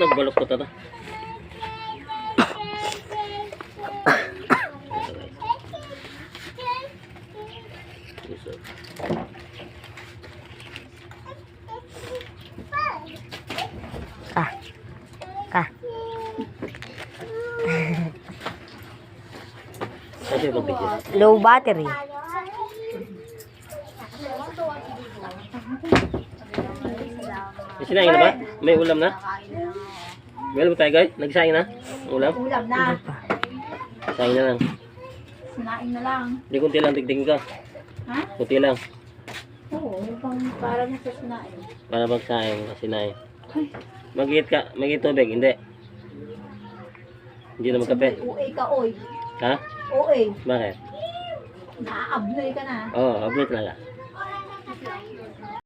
nagbalok ko tata. Kasi pagbigyan. Low battery. May sinaing na ba? May ulam na? May ulam tayo guys? Nagsaing na? Ulam? Ulam na. Saing na lang. Sinaing na lang. Hindi kunti lang, tigtingin ka. Ha? Kunti lang. Oo, para na sa sinaing. Para magsaing, sinaing. Mag-eat ka, mag-eat tubig, hindi. Hindi na magkape. OA ka, oy. Ha? OA. Bakit? Naaabnoy ka na. Oo, update talaga.